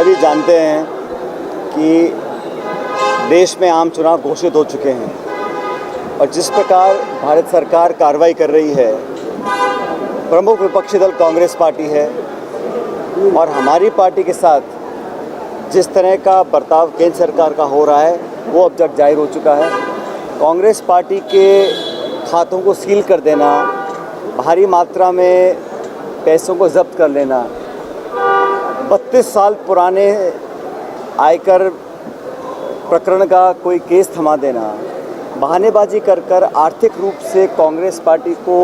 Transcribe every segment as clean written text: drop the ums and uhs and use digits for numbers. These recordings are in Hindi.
सभी जानते हैं कि देश में आम चुनाव घोषित हो चुके हैं और जिस प्रकार भारत सरकार कार्रवाई कर रही है, प्रमुख विपक्षी दल कांग्रेस पार्टी है और हमारी पार्टी के साथ जिस तरह का बर्ताव केंद्र सरकार का हो रहा है वो अब तक जाहिर हो चुका है। कांग्रेस पार्टी के खातों को सील कर देना, भारी मात्रा में पैसों को जब्त कर लेना, 32 साल पुराने आयकर प्रकरण का कोई केस थमा देना, बहानेबाजी कर कर आर्थिक रूप से कांग्रेस पार्टी को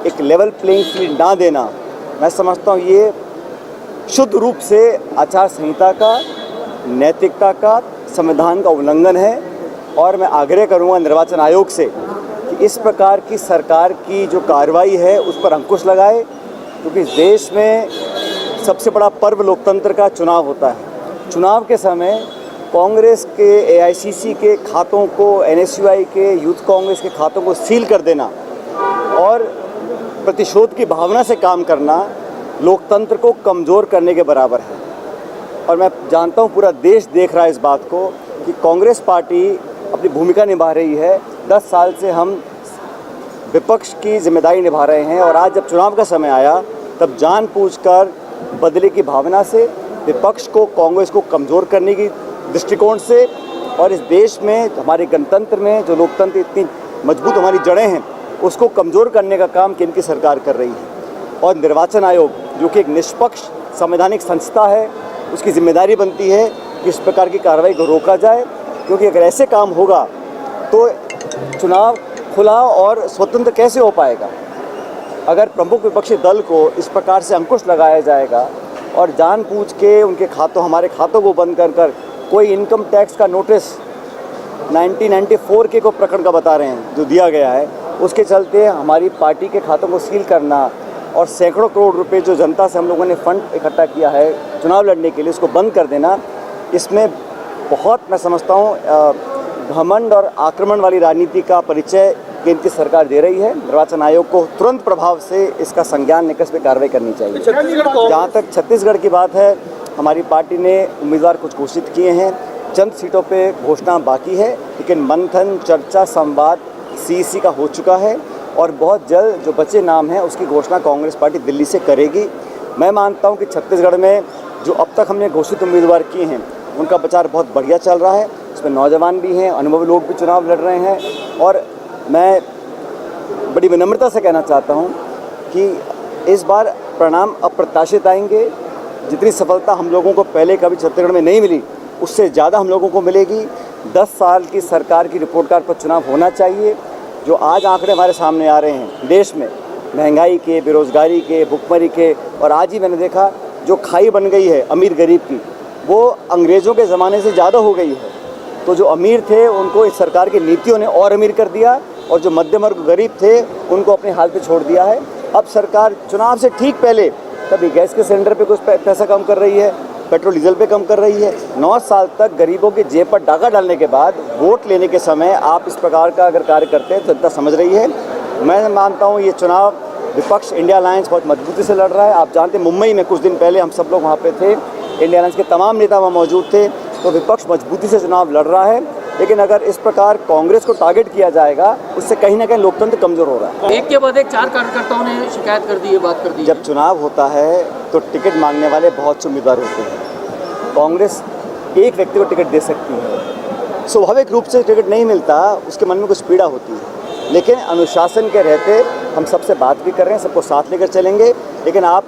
एक लेवल प्लेइंग फील्ड ना देना, मैं समझता हूँ ये शुद्ध रूप से आचार संहिता का, नैतिकता का, संविधान का उल्लंघन है। और मैं आग्रह करूँगा निर्वाचन आयोग से कि इस प्रकार की सरकार की जो कार्रवाई है उस पर अंकुश लगाए, क्योंकि देश में सबसे बड़ा पर्व लोकतंत्र का चुनाव होता है। चुनाव के समय कांग्रेस के, एआईसीसी के खातों को, एनएसयूआई के, यूथ कांग्रेस के खातों को सील कर देना और प्रतिशोध की भावना से काम करना लोकतंत्र को कमज़ोर करने के बराबर है। और मैं जानता हूँ पूरा देश देख रहा है इस बात को कि कांग्रेस पार्टी अपनी भूमिका निभा रही है। 10 साल से हम विपक्ष की जिम्मेदारी निभा रहे हैं और आज जब चुनाव का समय आया तब जानबूझकर बदले की भावना से विपक्ष को, कांग्रेस को कमज़ोर करने की दृष्टिकोण से और इस देश में, हमारे गणतंत्र में जो लोकतंत्र इतनी मजबूत हमारी जड़ें हैं उसको कमज़ोर करने का काम केंद्र की सरकार कर रही है। और निर्वाचन आयोग जो कि एक निष्पक्ष संवैधानिक संस्था है, उसकी जिम्मेदारी बनती है कि इस प्रकार की कार्रवाई को रोका जाए, क्योंकि अगर ऐसे काम होगा तो चुनाव खुला और स्वतंत्र कैसे हो पाएगा। अगर प्रमुख विपक्षी दल को इस प्रकार से अंकुश लगाया जाएगा और जानबूझ के उनके खातों, हमारे खातों को बंद कर कर कोई इनकम टैक्स का नोटिस 1994 के को प्रकरण का बता रहे हैं जो दिया गया है, उसके चलते हमारी पार्टी के खातों को सील करना और सैकड़ों करोड़ रुपए जो जनता से हम लोगों ने फंड इकट्ठा किया है चुनाव लड़ने के लिए, उसको बंद कर देना, इसमें बहुत मैं समझता हूँ घमंड और आक्रमण वाली राजनीति का परिचय केंद्र की सरकार दे रही है। निर्वाचन आयोग को तुरंत प्रभाव से इसका संज्ञान लेकर इस पर कार्रवाई करनी चाहिए। जहाँ तक छत्तीसगढ़ की बात है, हमारी पार्टी ने उम्मीदवार कुछ घोषित किए हैं, चंद सीटों पे घोषणा बाकी है, लेकिन मंथन, चर्चा, संवाद सीईसी का हो चुका है और बहुत जल्द जो बचे नाम हैं उसकी घोषणा कांग्रेस पार्टी दिल्ली से करेगी। मैं मानता हूं कि छत्तीसगढ़ में जो अब तक हमने घोषित उम्मीदवार किए हैं उनका प्रचार बहुत बढ़िया चल रहा है। इसमें नौजवान भी हैं, अनुभवी लोग भी चुनाव लड़ रहे हैं और मैं बड़ी विनम्रता से कहना चाहता हूं कि इस बार परिणाम अप्रत्याशित आएंगे। जितनी सफलता हम लोगों को पहले कभी छत्तीसगढ़ में नहीं मिली उससे ज़्यादा हम लोगों को मिलेगी। 10 साल की सरकार की रिपोर्ट कार्ड पर चुनाव होना चाहिए। जो आज आंकड़े हमारे सामने आ रहे हैं देश में महंगाई के, बेरोज़गारी के, भुखमरी के, और आज ही मैंने देखा जो खाई बन गई है अमीर गरीब की, वो अंग्रेज़ों के ज़माने से ज़्यादा हो गई है। तो जो अमीर थे उनको इस सरकार की नीतियों ने और अमीर कर दिया और जो मध्यम वर्ग गरीब थे उनको अपने हाल पे छोड़ दिया है। अब सरकार चुनाव से ठीक पहले कभी गैस के सिलेंडर पे कुछ पैसा कम कर रही है, पेट्रोल डीजल पे कम कर रही है। 9 साल तक गरीबों की जेब पर डाका डालने के बाद वोट लेने के समय आप इस प्रकार का अगर कार्य करते हैं तो जनता समझ रही है। मैं मानता हूँ ये चुनाव विपक्ष इंडिया अलायंस बहुत मजबूती से लड़ रहा है। आप जानते हैं मुंबई में कुछ दिन पहले हम सब लोग वहाँ पे थे, इंडिया अलायंस के तमाम नेता वहाँ मौजूद थे, तो विपक्ष मजबूती से चुनाव लड़ रहा है। लेकिन अगर इस प्रकार कांग्रेस को टारगेट किया जाएगा उससे कहीं ना कहीं लोकतंत्र कमजोर हो रहा है। एक के बाद एक 4 कार्यकर्ताओं ने शिकायत कर दी है, बात कर दी। जब चुनाव होता है तो टिकट मांगने वाले बहुत से उम्मीदवार होते हैं। कांग्रेस एक व्यक्ति को टिकट दे सकती है, स्वाभाविक रूप से टिकट नहीं मिलता, उसके मन में कुछ पीड़ा होती है। लेकिन अनुशासन के रहते हम सबसे बात भी कर रहे हैं, सबको साथ लेकर चलेंगे। लेकिन आप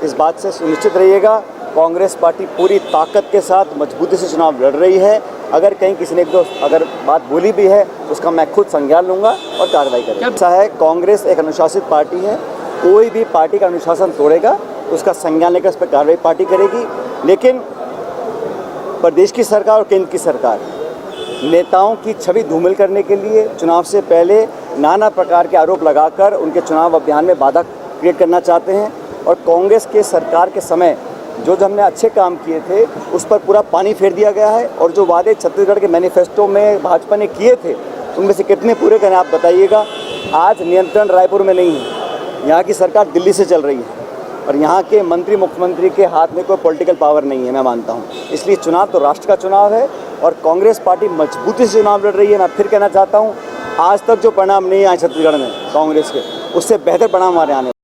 इस बात से सुनिश्चित रहिएगा कांग्रेस पार्टी पूरी ताकत के साथ मजबूती से चुनाव लड़ रही है। अगर कहीं किसी ने एक दो अगर बात बोली भी है उसका मैं खुद संज्ञान लूँगा और कार्रवाई करूँगा। ऐसा है, कांग्रेस एक अनुशासित पार्टी है, कोई भी पार्टी का अनुशासन तोड़ेगा उसका संज्ञान लेकर उस पर कार्रवाई पार्टी करेगी। लेकिन प्रदेश की सरकार और केंद्र की सरकार नेताओं की छवि धूमिल करने के लिए चुनाव से पहले नाना प्रकार के आरोप लगाकर उनके चुनाव अभियान में बाधा क्रिएट करना चाहते हैं। और कांग्रेस के सरकार के समय जो हमने अच्छे काम किए थे उस पर पूरा पानी फेर दिया गया है। और जो वादे छत्तीसगढ़ के मैनिफेस्टो में भाजपा ने किए थे उनमें से कितने पूरे करें आप बताइएगा। आज नियंत्रण रायपुर में नहीं है, यहाँ की सरकार दिल्ली से चल रही है। और यहाँ के मंत्री मुख्यमंत्री के हाथ में कोई पॉलिटिकल पावर नहीं है, मैं मानता हूँ। इसलिए चुनाव तो राष्ट्र का चुनाव है और कांग्रेस पार्टी मजबूती से चुनाव लड़ रही है। मैं फिर कहना चाहता हूँ, आज तक जो परिणाम नहीं आए छत्तीसगढ़ में कांग्रेस के, उससे बेहतर परिणाम हमारे आने